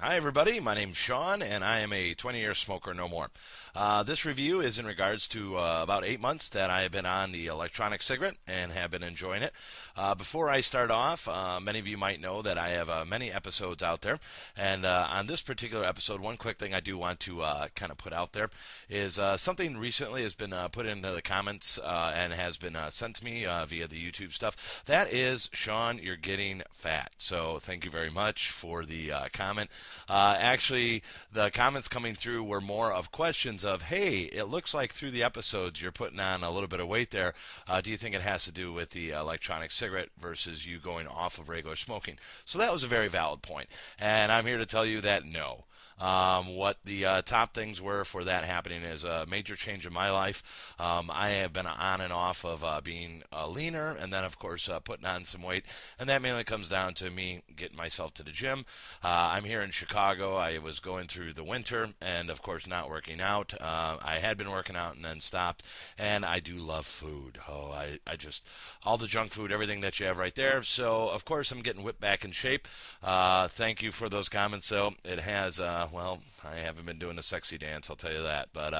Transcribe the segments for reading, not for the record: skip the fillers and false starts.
Hi everybody, my name's Shawn and I am a 20-year smoker no more. This review is in regards to about 8 months that I have been on the electronic cigarette and have been enjoying it. Before I start off, many of you might know that I have many episodes out there, and on this particular episode, one quick thing I do want to kind of put out there is something recently has been put into the comments and has been sent to me via the YouTube stuff. That is, Shawn, you're getting fat. So thank you very much for the comment. Actually, the comments coming through were more of questions of, hey, it looks like through the episodes you're putting on a little bit of weight there. Do you think it has to do with the electronic cigarette versus you going off of regular smoking? So that was a very valid point, and I'm here to tell you that no. What the top things were for that happening is a major change in my life. I have been on and off of being leaner, and then of course putting on some weight, and that mainly comes down to me getting myself to the gym. I'm here in Chicago. I was going through the winter and of course not working out. I had been working out and then stopped, and I do love food. Oh, I just, all the junk food, everything that you have right there. So of course I'm getting whipped back in shape. Thank you for those comments. So it has well, I haven't been doing a sexy dance, I'll tell you that, but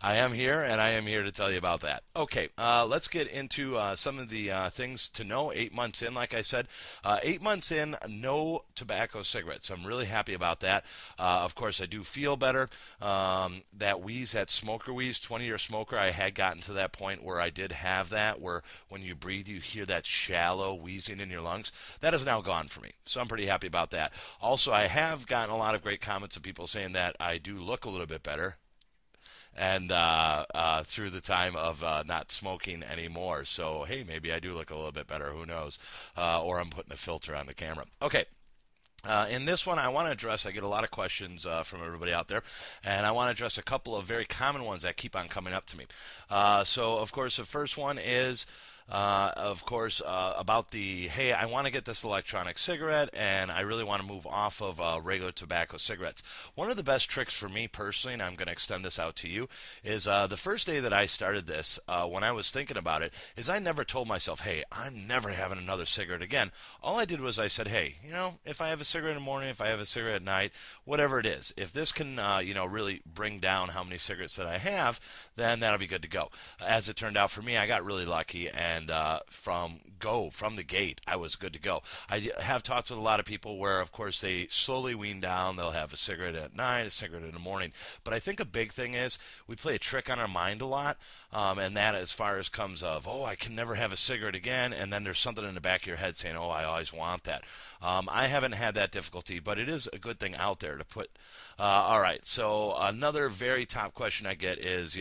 I am here, and I am here to tell you about that. Okay, let's get into some of the things to know. 8 months in, like I said, 8 months in, no tobacco cigarettes. I'm really happy about that. Of course, I do feel better. That wheeze, that smoker wheeze, 20-year smoker, I had gotten to that point where I did have that, where when you breathe, you hear that shallow wheezing in your lungs. That is now gone for me, so I'm pretty happy about that. Also, I have gotten a lot of great comments of people saying that I do look a little bit better, and through the time of not smoking anymore. So hey, maybe I do look a little bit better, who knows, or I'm putting a filter on the camera. Okay. In this one, I want to address, I get a lot of questions from everybody out there, and I want to address a couple of very common ones that keep on coming up to me. So of course, the first one is about the, hey, I want to get this electronic cigarette and I really want to move off of regular tobacco cigarettes. One of the best tricks for me personally, and I'm going to extend this out to you, is the first day that I started this, when I was thinking about it, is I never told myself, hey, I'm never having another cigarette again. All I did was I said, hey, you know, if I have a cigarette in the morning, if I have a cigarette at night, whatever it is, if this can, you know, really bring down how many cigarettes that I have, then that'll be good to go. As it turned out for me, I got really lucky, and from the gate, I was good to go. I have talked with a lot of people where, of course, they slowly wean down. They'll have a cigarette at night, a cigarette in the morning. But I think a big thing is we play a trick on our mind a lot, and that as far as comes of, oh, I can never have a cigarette again, and then there's something in the back of your head saying, oh, I always want that. I haven't had that difficulty, but it is a good thing out there to put. All right, so another very top question I get is,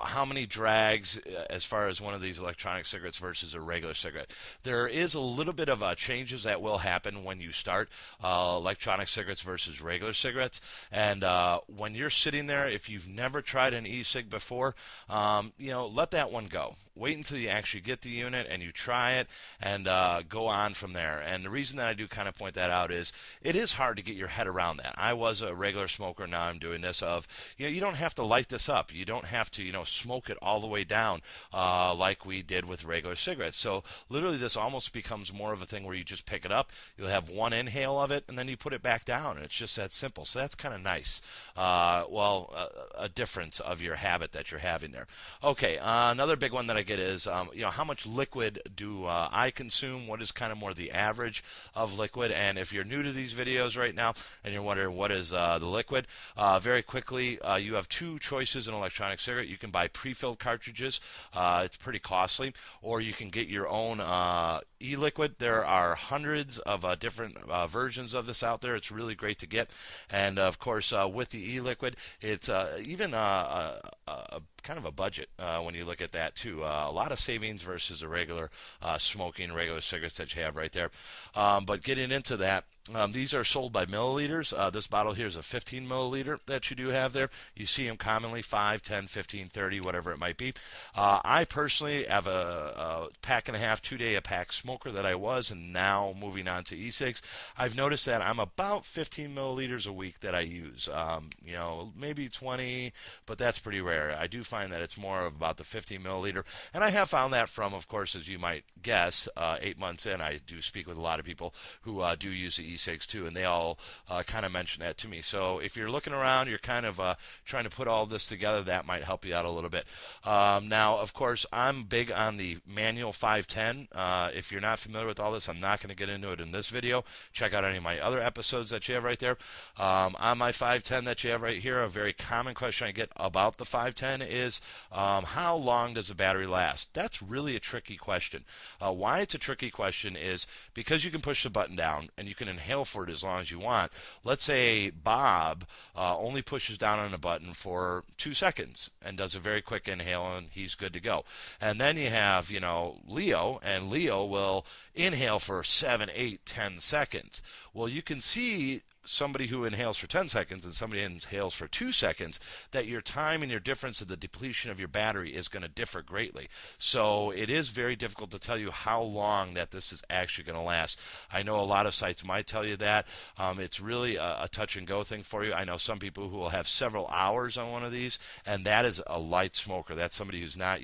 how many drags as far as one of these electronic cigarettes versus a regular cigarette. There is a little bit of changes that will happen when you start electronic cigarettes versus regular cigarettes. And when you're sitting there, if you've never tried an e-cig before, let that one go. Wait until you actually get the unit and you try it, and go on from there. And the reason that I do kind of point that out is it is hard to get your head around that. I was a regular smoker, now I'm doing this of, you don't have to light this up. You don't have to, smoke it all the way down like we did with regular cigarettes. So literally this almost becomes more of a thing where you just pick it up, you'll have one inhale of it, and then you put it back down, and it's just that simple. So that's kind of nice. A difference of your habit that you're having there. Okay, another big one that I get is, how much liquid do I consume? What is kind of more the average of liquid? And if you're new to these videos right now and you're wondering what is the liquid, very quickly, you have two choices in electronic cigarette. You can buy pre-filled cartridges. It's pretty costly, or you can get your own e-liquid. There are hundreds of different versions of this out there. It's really great to get, and of course with the e-liquid, it's even kind of a budget when you look at that too. A lot of savings versus a regular regular cigarettes that you have right there. But getting into that, these are sold by milliliters. This bottle here is a 15 milliliter that you do have there. You see them commonly 5, 10, 15, 30, whatever it might be. I personally have a pack and a half, 2-day-a-pack smoker that I was, and now moving on to e-cigs. I've noticed that I'm about 15 milliliters a week that I use. Maybe 20, but that's pretty rare. I do find that it's more of about the 15 milliliter, and I have found that from, of course, as you might guess, 8 months in, I do speak with a lot of people who do use the ecigs too, and they all kind of mentioned that to me. So if you're looking around, you're kind of trying to put all this together, that might help you out a little bit. Now, of course, I'm big on the manual 510. If you're not familiar with all this, I'm not going to get into it in this video. Check out any of my other episodes that you have right there. On my 510 that you have right here, a very common question I get about the 510 is, how long does the battery last? That's really a tricky question. Why it's a tricky question is because you can push the button down and you can inhale for it as long as you want. Let's say Bob only pushes down on a button for 2 seconds and does a very quick inhale, and he's good to go. And then you have, Leo, and Leo will inhale for 7, 8, 10 seconds. Well, you can see somebody who inhales for 10 seconds and somebody inhales for 2 seconds, that your time and your difference of the depletion of your battery is going to differ greatly. So it is very difficult to tell you how long that this is actually going to last. I know a lot of sites might tell you that. It's really a touch and go thing for you. I know some people who will have several hours on one of these, and that is a light smoker. That's somebody who's not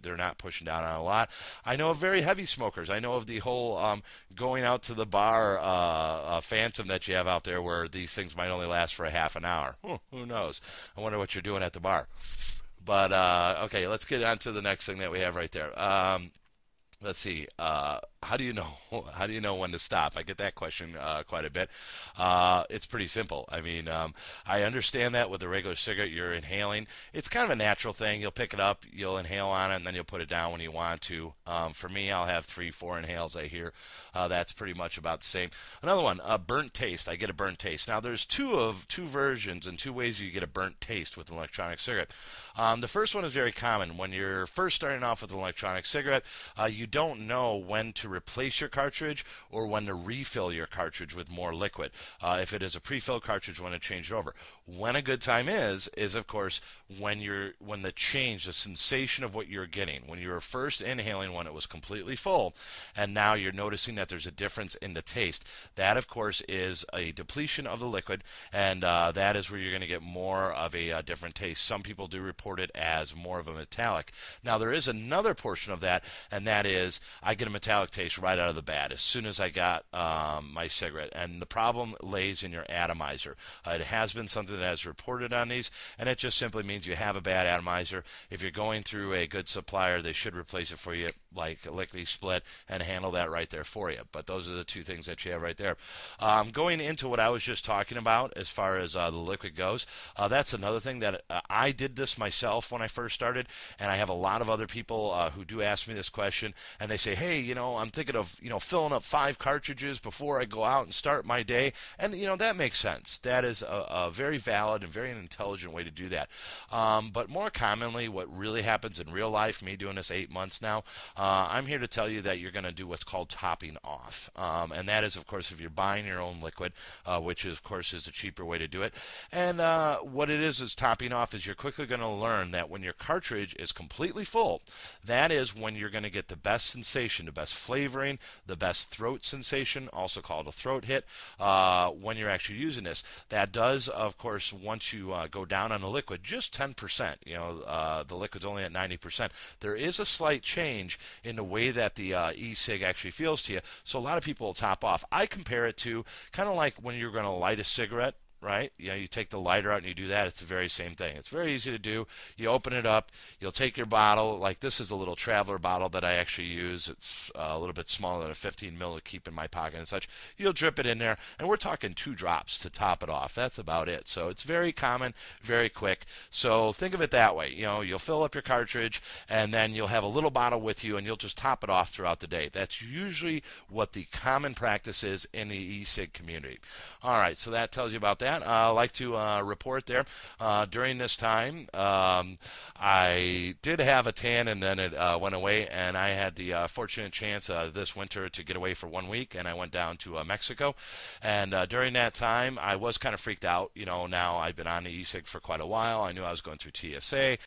they're not pushing down on a lot. I know of very heavy smokers. I know of the whole going out to the bar phantom that you have out there, where these things might only last for a half an hour. Who knows? I wonder what you're doing at the bar. But okay, let's get on to the next thing that we have right there. Let's see. How do you know? How do you know when to stop? I get that question quite a bit. It's pretty simple. I mean, I understand that with a regular cigarette, you're inhaling. It's kind of a natural thing. You'll pick it up, you'll inhale on it, and then you'll put it down when you want to. For me, I'll have 3, 4 inhales. I hear that's pretty much about the same. Another one, burnt taste. I get a burnt taste. Now, there's two versions and 2 ways you get a burnt taste with an electronic cigarette. The first one is very common. When you're first starting off with an electronic cigarette, you don't know when to replace your cartridge or when to refill your cartridge with more liquid. If it is a pre-filled cartridge, when to change it over. When a good time is of course when the change, the sensation of what you're getting. When you were first inhaling when it was completely full, and now you're noticing that there's a difference in the taste. That, of course, is a depletion of the liquid, and that is where you're going to get more of a different taste. Some people do report it as more of a metallic. Now, there is another portion of that, and that is I get a metallic taste right out of the bat as soon as I got my cigarette. And the problem lays in your atomizer. It has been something that has reported on these, and it just simply means you have a bad atomizer. If you're going through a good supplier, they should replace it for you, like a lickety split, and handle that right there for you. But those are the 2 things that you have right there. Going into what I was just talking about as far as the liquid goes, that's another thing that I did this myself when I first started, and I have a lot of other people who do ask me this question, and they say, hey, I'm thinking of filling up 5 cartridges before I go out and start my day. And that makes sense. That is a very valid and very intelligent way to do that. But more commonly, what really happens in real life, me doing this 8 months now, I'm here to tell you that you're going to do what's called topping off. And that is, of course, if you're buying your own liquid, which is, of course, is a cheaper way to do it. And what it is topping off is you're quickly going to learn that when your cartridge is completely full, that is when you're going to get the best sensation, the best flavoring, the best throat sensation, also called a throat hit, when you're actually using this. That does, of course, once you go down on the liquid, just 10%. The liquid's only at 90%. There is a slight change in the way that the e-cig actually feels to you. So a lot of people will top off. I compare it to kind of like when you're going to light a cigarette. Right? You take the lighter out and you do that. It's the very same thing. It's very easy to do. You open it up. You'll take your bottle. Like this is a little traveler bottle that I actually use. It's a little bit smaller than a 15 ml to keep in my pocket and such. You'll drip it in there, and we're talking 2 drops to top it off. That's about it. So it's very common, very quick. So think of it that way. You'll fill up your cartridge, and then you'll have a little bottle with you, and you'll just top it off throughout the day. That's usually what the common practice is in the e-cig community. All right, so that tells you about that. I like to report there. During this time, I did have a tan, and then it went away, and I had the fortunate chance this winter to get away for 1 week, and I went down to Mexico. And during that time, I was kind of freaked out. Now I've been on the e-cig for quite a while. I knew I was going through TSA.